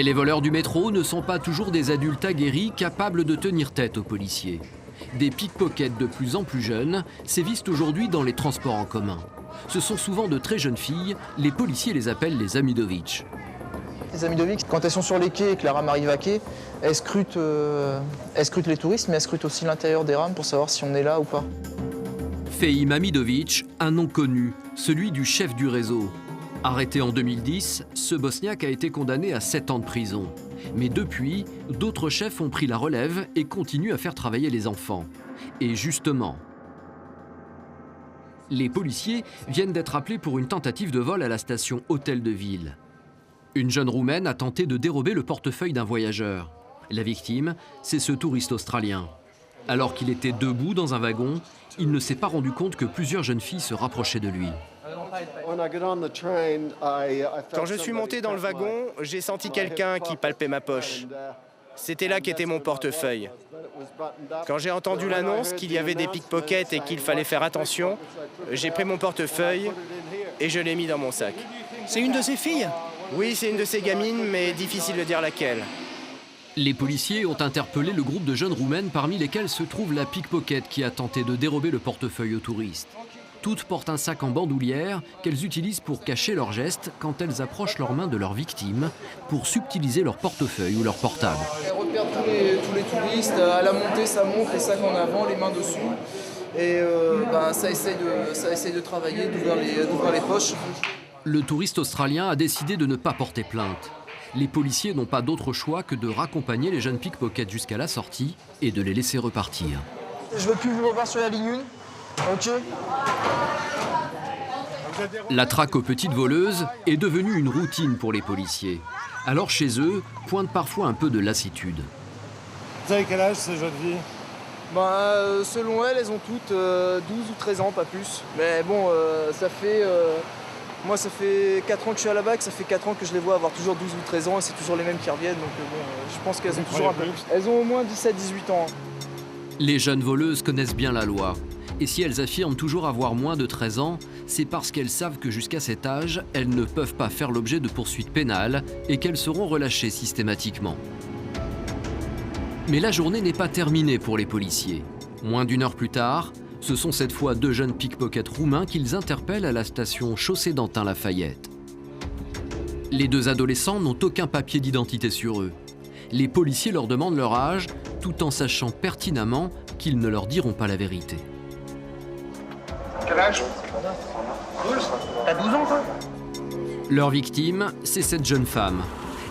Et les voleurs du métro ne sont pas toujours des adultes aguerris capables de tenir tête aux policiers. Des pickpockets de plus en plus jeunes sévissent aujourd'hui dans les transports en commun. Ce sont souvent de très jeunes filles, les policiers les appellent les Amidovic. Les Amidovic, quand elles sont sur les quais et que la rame arrive à quai, elles scrutent les touristes, mais elles scrutent aussi l'intérieur des rames pour savoir si on est là ou pas. Fehim Amidovic, un nom connu, celui du chef du réseau. Arrêté en 2010, ce Bosniaque a été condamné à 7 ans de prison. Mais depuis, d'autres chefs ont pris la relève et continuent à faire travailler les enfants. Et justement, les policiers viennent d'être appelés pour une tentative de vol à la station Hôtel de Ville. Une jeune Roumaine a tenté de dérober le portefeuille d'un voyageur. La victime, c'est ce touriste australien. Alors qu'il était debout dans un wagon, il ne s'est pas rendu compte que plusieurs jeunes filles se rapprochaient de lui. Quand je suis monté dans le wagon, j'ai senti quelqu'un qui palpait ma poche. C'était là qu'était mon portefeuille. Quand j'ai entendu l'annonce qu'il y avait des pickpockets et qu'il fallait faire attention, j'ai pris mon portefeuille et je l'ai mis dans mon sac. C'est une de ces filles? Oui, c'est une de ces gamines, mais difficile de dire laquelle. Les policiers ont interpellé le groupe de jeunes roumaines parmi lesquelles se trouve la pickpocket qui a tenté de dérober le portefeuille aux touristes. Toutes portent un sac en bandoulière qu'elles utilisent pour cacher leurs gestes quand elles approchent leurs mains de leur victime pour subtiliser leur portefeuille ou leur portable. Elles repèrent tous les touristes, à la montée ça monte, les sacs en avant, les mains dessus. Et ça essaye de travailler, d'ouvrir les poches. Le touriste australien a décidé de ne pas porter plainte. Les policiers n'ont pas d'autre choix que de raccompagner les jeunes pickpockets jusqu'à la sortie et de les laisser repartir. Je veux plus vous revoir sur la ligne 1. Ok. La traque aux petites voleuses est devenue une routine pour les policiers. Alors chez eux, pointe parfois un peu de lassitude. Vous avez quel âge ces jeunes filles? Selon elles ont toutes 12 ou 13 ans, pas plus. Mais bon, moi ça fait 4 ans que je suis à la BAC, ça fait 4 ans que je les vois avoir toujours 12 ou 13 ans et c'est toujours les mêmes qui reviennent. Donc je pense qu'elles ont toujours un peu plus. Elles ont au moins 17-18 ans. Les jeunes voleuses connaissent bien la loi. Et si elles affirment toujours avoir moins de 13 ans, c'est parce qu'elles savent que jusqu'à cet âge, elles ne peuvent pas faire l'objet de poursuites pénales et qu'elles seront relâchées systématiquement. Mais la journée n'est pas terminée pour les policiers. Moins d'une heure plus tard, ce sont cette fois 2 jeunes pickpockets roumains qu'ils interpellent à la station Chaussée-d'Antin-Lafayette. Les 2 adolescents n'ont aucun papier d'identité sur eux. Les policiers leur demandent leur âge, tout en sachant pertinemment qu'ils ne leur diront pas la vérité. Quel âge? 12. T'as 12 ans quoi? Leur victime, c'est cette jeune femme.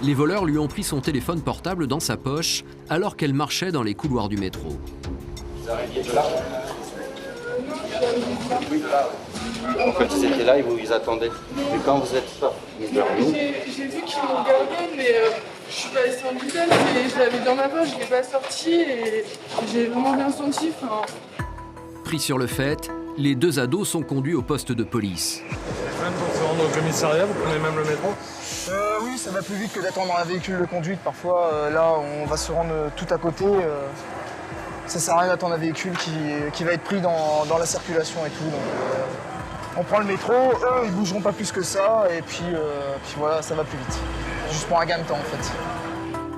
Les voleurs lui ont pris son téléphone portable dans sa poche alors qu'elle marchait dans les couloirs du métro. Vous arriviez de là? Oui, de là. Quand ils étaient là, ils vous attendaient. Et quand vous êtes sortis vers nous... J'ai vu qu'ils m'ont regardé, mais je suis passée en vitesse et je l'avais dans ma poche, je ne l'ai pas sorti et j'ai vraiment bien senti. Pris sur le fait, les 2 ados sont conduits au poste de police. Même pour se rendre au commissariat, vous prenez même le métro? Oui, ça va plus vite que d'attendre un véhicule de conduite. Parfois, là, on va se rendre tout à côté. Ça sert à rien d'attendre un véhicule qui va être pris dans la circulation et tout. Donc, on prend le métro, eux, ils bougeront pas plus que ça. Et puis voilà, ça va plus vite. Juste pour un gain de temps, en fait.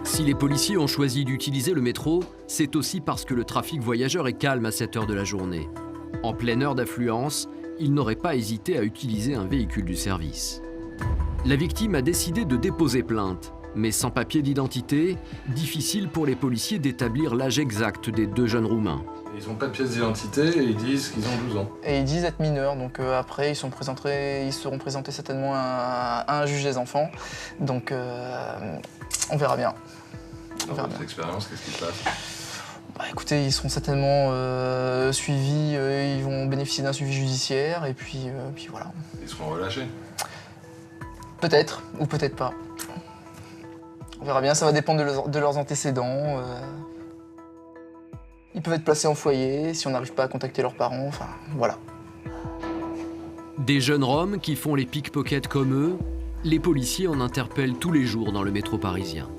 Si les policiers ont choisi d'utiliser le métro, c'est aussi parce que le trafic voyageur est calme à cette heure de la journée. En pleine heure d'affluence, ils n'auraient pas hésité à utiliser un véhicule du service. La victime a décidé de déposer plainte, mais sans papier d'identité, difficile pour les policiers d'établir l'âge exact des 2 jeunes Roumains. Ils n'ont pas de pièce d'identité et ils disent qu'ils ont 12 ans. Et ils disent être mineurs, donc après ils seront présentés certainement à un juge des enfants. Donc on verra bien. Dans votre expérience, qu'est-ce qui se passe? Écoutez, ils seront certainement suivis, ils vont bénéficier d'un suivi judiciaire et puis voilà. Ils seront relâchés? Peut-être, ou peut-être pas. On verra bien, ça va dépendre de leurs antécédents. Ils peuvent être placés en foyer si on n'arrive pas à contacter leurs parents, enfin voilà. Des jeunes Roms qui font les pickpockets comme eux, les policiers en interpellent tous les jours dans le métro parisien.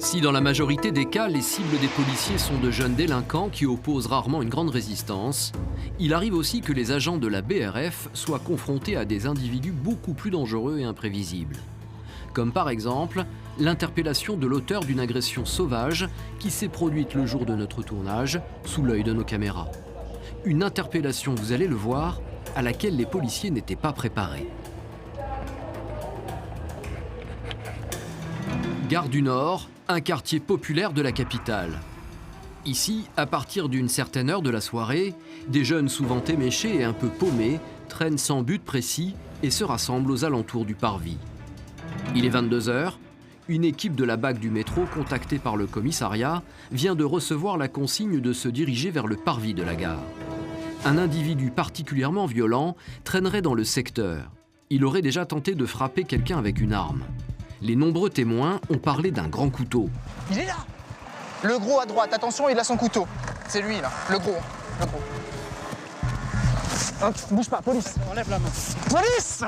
Si dans la majorité des cas, les cibles des policiers sont de jeunes délinquants qui opposent rarement une grande résistance, il arrive aussi que les agents de la BRF soient confrontés à des individus beaucoup plus dangereux et imprévisibles. Comme par exemple l'interpellation de l'auteur d'une agression sauvage qui s'est produite le jour de notre tournage, sous l'œil de nos caméras. Une interpellation, vous allez le voir, à laquelle les policiers n'étaient pas préparés. Gare du Nord, un quartier populaire de la capitale. Ici, à partir d'une certaine heure de la soirée, des jeunes souvent éméchés et un peu paumés traînent sans but précis et se rassemblent aux alentours du parvis. Il est 22 h, une équipe de la BAC du métro, contactée par le commissariat, vient de recevoir la consigne de se diriger vers le parvis de la gare. Un individu particulièrement violent traînerait dans le secteur. Il aurait déjà tenté de frapper quelqu'un avec une arme. Les nombreux témoins ont parlé d'un grand couteau. Il est là! Le gros à droite, attention, il a son couteau. C'est lui là, le gros. Le gros. Hop, bouge pas, police. Enlève la main. Police!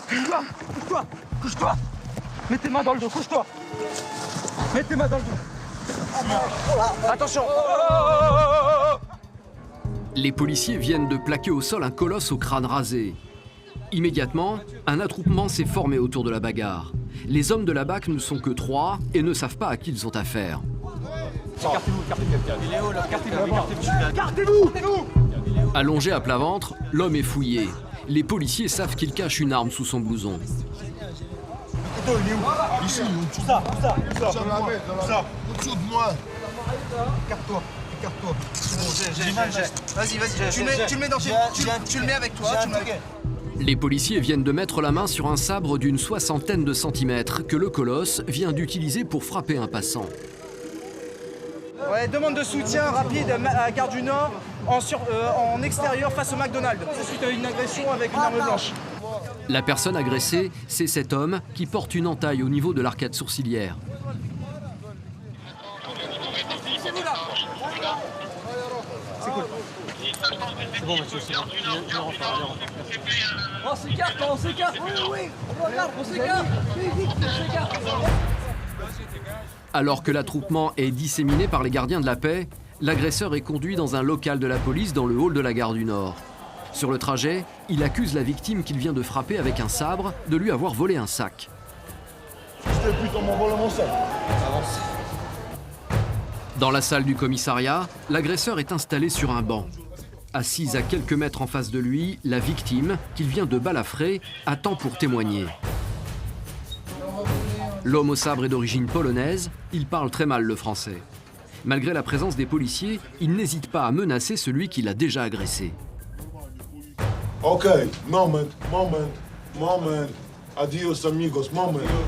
Couche-toi! Couche-toi! Couche-toi! Mets tes mains dans le dos, couche-toi! Mets tes mains dans le dos. Attention! Les policiers viennent de plaquer au sol un colosse au crâne rasé. Immédiatement, un attroupement s'est formé autour de la bagarre. Les hommes de la BAC ne sont que 3 et ne savent pas à qui ils ont affaire. Allongé à plat ventre, l'homme est fouillé. Les policiers savent qu'il cache une arme sous son blouson. Ici, ça, au-dessous de moi. Écarte-toi, écarte-toi. Vas-y, tu le mets dans tu le mets avec toi. Les policiers viennent de mettre la main sur un sabre d'une 60aine de centimètres que le colosse vient d'utiliser pour frapper un passant. Ouais, demande de soutien rapide à Gare du Nord en extérieur face au McDonald's. C'est suite à une agression avec une arme blanche. La personne agressée, c'est cet homme qui porte une entaille au niveau de l'arcade sourcilière. C'est cool. C'est bon, Mathieu, c'est bon. Je rentre. On s'écarte, oui, on s'écarte. Alors que l'attroupement est disséminé par les gardiens de la paix, l'agresseur est conduit dans un local de la police dans le hall de la gare du Nord. Sur le trajet, il accuse la victime qu'il vient de frapper avec un sabre de lui avoir volé un sac. C'était putain, m'en vole mon sac. Dans la salle du commissariat, l'agresseur est installé sur un banc. Assise à quelques mètres en face de lui, la victime, qu'il vient de balafrer, attend pour témoigner. L'homme au sabre est d'origine polonaise, il parle très mal le français. Malgré la présence des policiers, il n'hésite pas à menacer celui qui l'a déjà agressé. Ok, moment. Adios amigos, moment.